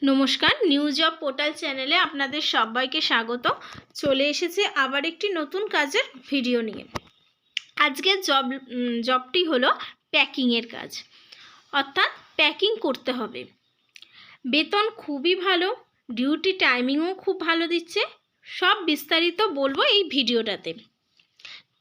নমস্কার, new job portal চ্যানেলে আপনাদের সবাইকে স্বাগত। চলে এসেছি আবার একটি নতুন কাজের ভিডিও নিয়ে। আজকের জবটি হলো প্যাকিংয়ের কাজ, অর্থাৎ প্যাকিং করতে হবে। বেতন খুবই ভালো, ডিউটি টাইমিংও খুব ভালো দিচ্ছে। সব বিস্তারিত বলবো এই ভিডিওটাতে,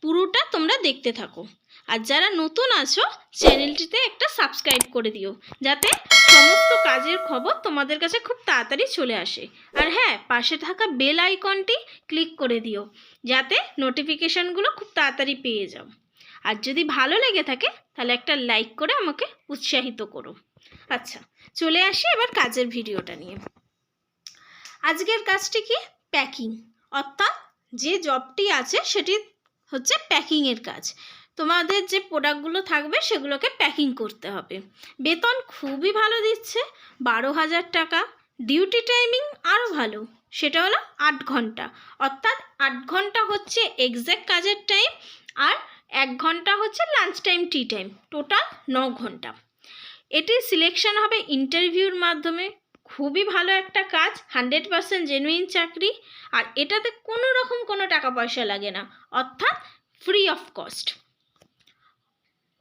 পুরোটা তোমরা দেখতে থাকো। আর যারা নতুন আছো চ্যানেলটিতে একটা সাবস্ক্রাইব করে দিও, যাতে সমস্ত কাজের খবর তোমাদের কাছে খুব তাড়াতাড়ি চলে আসে। আর হ্যাঁ, পাশে থাকা বেল আইকনটি ক্লিক করে দিও, যাতে নোটিফিকেশানগুলো খুব তাড়াতাড়ি পেয়ে যাও। আর যদি ভালো লেগে থাকে তাহলে একটা লাইক করে আমাকে উৎসাহিত করো। আচ্ছা, চলে আসি এবার কাজের ভিডিওটা নিয়ে। আজকের কাজটি কি? প্যাকিং, অর্থাৎ যে জবটি আছে সেটি হচ্ছে প্যাকিংয়ের কাজ। তোমাদের যে প্রোডাক্টগুলো থাকবে সেগুলোকে প্যাকিং করতে হবে। বেতন খুবই ভালো দিচ্ছে, 12,000 টাকা। ডিউটি টাইমিং আরও ভালো, সেটা হলো 8 ঘন্টা, অর্থাৎ 8 ঘন্টা হচ্ছে এক্স্যাক্ট কাজের টাইম, আর 1 ঘন্টা হচ্ছে lunch time, tea time, total 9 ঘন্টা। এটি সিলেকশন হবে ইন্টারভিউর মাধ্যমে। খুবই ভালো একটা কাজ, 100% জেনুইন চাকরি। আর এটাতে কোনো রকম কোনো টাকা পয়সা লাগে না, অর্থাৎ ফ্রি অফ কস্ট।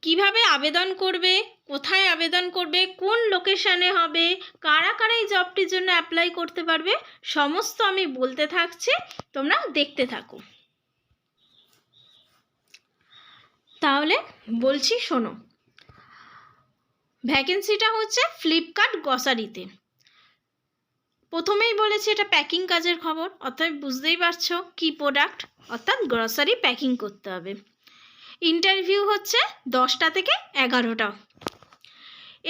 কিভাবে আবেদন করবে, কোথায় আবেদন করবে, কোন লোকেশানে হবে, কারা কারা এই জবটির জন্য অ্যাপ্লাই করতে পারবে, সমস্ত আমি বলতে থাকছি, তোমরা দেখতে থাকো। তাহলে বলছি, শোনো। ভ্যাকেন্সিটা হচ্ছে ফ্লিপকার্ট গ্রসারিতে। প্রথমেই বলেছি এটা প্যাকিং কাজের খবর, অর্থাৎ বুঝতেই পারছো কি প্রোডাক্ট, অর্থাৎ গ্রসারি প্যাকিং করতে হবে। ইন্টারভিউ হচ্ছে 10টা থেকে 11টা।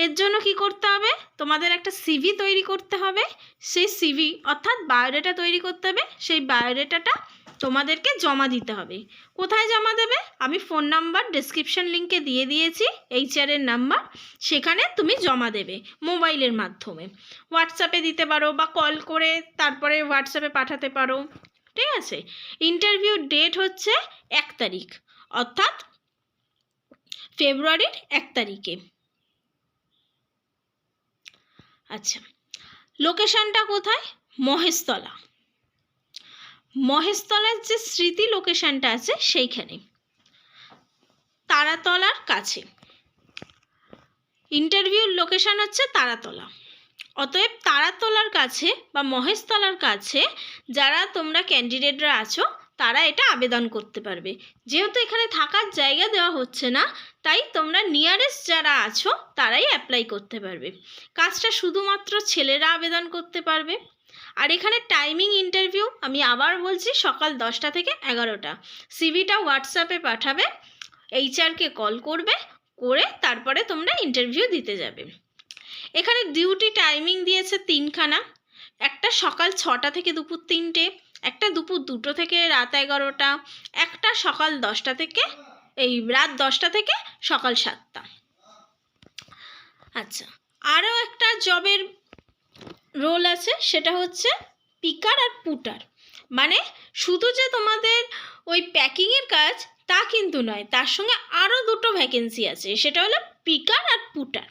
এর জন্য কি করতে হবে? তোমাদের একটা সিভি তৈরি করতে হবে। সেই সিভি অর্থাৎ বায়োডাটা তৈরি করতে হবে। সেই বায়োডাটাটা তোমাদেরকে জমা দিতে হবে। কোথায় জমা দেবে? আমি ফোন নাম্বার ডেসক্রিপশন লিঙ্কে দিয়ে দিয়েছি, এইচআরের নাম্বার। সেখানে তুমি জমা দেবে মোবাইলের মাধ্যমে। হোয়াটসঅ্যাপে দিতে পারো বা কল করে তারপরে হোয়াটসঅ্যাপে পাঠাতে পারো, ঠিক আছে? ইন্টারভিউ ডেট হচ্ছে 1 তারিখ, অর্থাৎ ফেব্রুয়ারির 1 তারিখে। আচ্ছা, লোকেশানটা কোথায়? মহেশতলা। মহেশতলার যে স্মৃতি লোকেশানটা আছে সেইখানে, তারাতলার কাছে। ইন্টারভিউর লোকেশান হচ্ছে তারাতলা। অতএব তারাতলার কাছে বা মহেশতলার কাছে যারা তোমরা ক্যান্ডিডেটরা আছো তারা এটা আবেদন করতে পারবে। যেহেতু এখানে থাকার জায়গা দেওয়া হচ্ছে না, তাই তোমরা নিয়ারেস্ট যারা আছো তারাই অ্যাপ্লাই করতে পারবে। কাজটা শুধুমাত্র ছেলেরা আবেদন করতে পারবে। আর এখানে টাইমিং ইন্টারভিউ আমি আবার বলছি, সকাল 10টা থেকে 11টা। সিভিটা হোয়াটসঅ্যাপে পাঠাবে, এইচআরকে কল করবে, করে তারপরে তোমরা ইন্টারভিউ দিতে যাবে। এখানে ডিউটি টাইমিং দিয়েছে 3খানা। একটা সকাল 6টা থেকে দুপুর 3টে, একটা দুপুর 2টো থেকে রাত 11টা, একটা সকাল 10টা থেকে রাত 10টা থেকে সকাল 7টা। আচ্ছা, আরও একটা জবের রোল আছে, সেটা হচ্ছে পিকার আর পুটার। মানে শুধু যে তোমাদের ওই প্যাকিংয়ের কাজ তা কিন্তু নয়, তার সঙ্গে আরও 2টো ভ্যাকেন্সি আছে, সেটা হলো পিকার আর পুটার।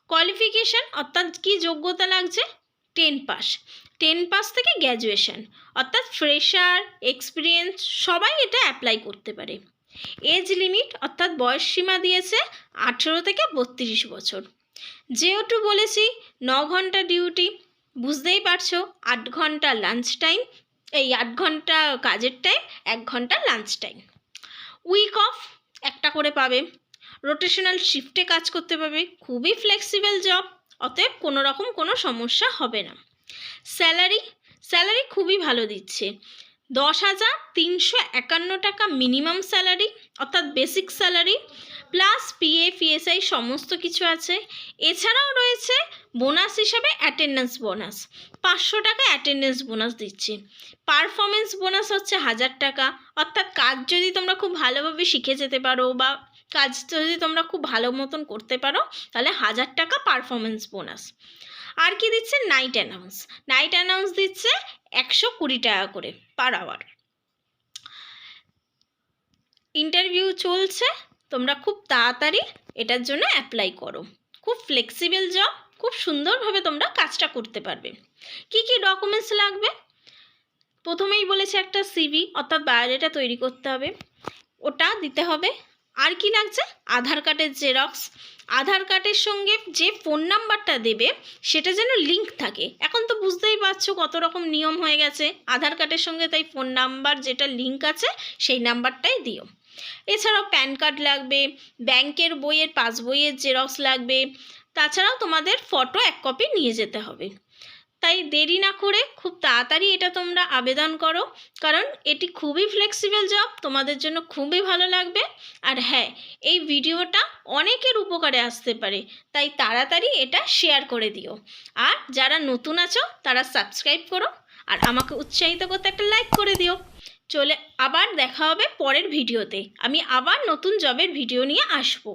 কোয়ালিফিকেশান অর্থাৎ কি যোগ্যতা লাগছে? 10 পাস। 10 পাস থেকে গ্র্যাজুয়েশন, অর্থাৎ ফ্রেশার, এক্সপিরিয়েন্স সবাই এটা অ্যাপ্লাই করতে পারে। এজ লিমিট অর্থাৎ বয়স সীমা দিয়েছে 18 থেকে 32 বছর। যেহেতু বলেছি 9 ঘন্টা ডিউটি, বুঝতেই পারছো 8 ঘন্টা লাঞ্চ টাইম, 8 ঘন্টা কাজের টাইম, 1 ঘন্টা লাঞ্চ টাইম। উইক অফ একটা করে পাবে। রোটেশনাল শিফটে কাজ করতে পারবে। খুবই ফ্লেক্সিবল জব, অতএব কোনো রকম কোনো সমস্যা হবে না। স্যালারি খুবই ভালো দিচ্ছে, 10,351 টাকা মিনিমাম স্যালারি, অর্থাৎ basic salary, plus PF ESI সমস্ত কিছু আছে। এছাড়াও রয়েছে বোনাস হিসাবে অ্যাটেন্ডেন্স বোনাস, 500 টাকা অ্যাটেন্ডেন্স বোনাস দিচ্ছে। পারফরমেন্স বোনাস হচ্ছে 1000 টাকা, অর্থাৎ কাজ যদি তোমরা খুব ভালোভাবে শিখে যেতে পারো বা কাজ যদি তোমরা খুব ভালো মতন করতে পারো তাহলে 1000 টাকা পারফরমেন্স বোনাস। আর কি দিচ্ছে? নাইট অ্যানাউন্স দিচ্ছে 120 টাকা করে পার আওয়ার। ইন্টারভিউ চলছে, তোমরা খুব তাড়াতাড়ি এটার জন্য অ্যাপ্লাই করো। খুব ফ্লেক্সিবল জব, খুব সুন্দরভাবে তোমরা কাজটা করতে পারবে। কি কি ডকুমেন্টস লাগবে? প্রথমেই বলেছে একটা সিভি অর্থাৎ বায়োডাটা তৈরি করতে হবে, ওটা দিতে হবে। আর কি লাগছে? আধার কার্ডের জেরক্স। আধার কার্ডের সঙ্গে যে ফোন নাম্বারটা দেবে সেটা যেন লিঙ্ক থাকে। এখন তো বুঝতেই পারছো কত রকম নিয়ম হয়ে গেছে আধার কার্ডের সঙ্গে, তাই ফোন নাম্বার যেটা লিঙ্ক আছে সেই নাম্বারটাই দিও। এছাড়াও প্যান কার্ড লাগবে, ব্যাংকের বইয়ের পাসবইয়ের জেরক্স লাগবে, তাছাড়াও তোমাদের ফটো 1 কপি নিয়ে যেতে হবে। তাই দেরি না করে খুব তাড়াতাড়ি এটা তোমরা আবেদন করো, কারণ এটি খুবই ফ্লেক্সিবল জব, তোমাদের জন্য খুবই ভালো লাগবে। আর হ্যাঁ, এই ভিডিওটা অনেকের উপকারে আসতে পারে, তাই তাড়াতাড়ি এটা শেয়ার করে দিও। আর যারা নতুন আছো তারা সাবস্ক্রাইব করো, আর আমাকে উৎসাহিত করতে একটা লাইক করে দিও। আবার দেখা হবে পরের ভিডিওতে। আমি আবার নতুন জবের ভিডিও নিয়ে আসবো।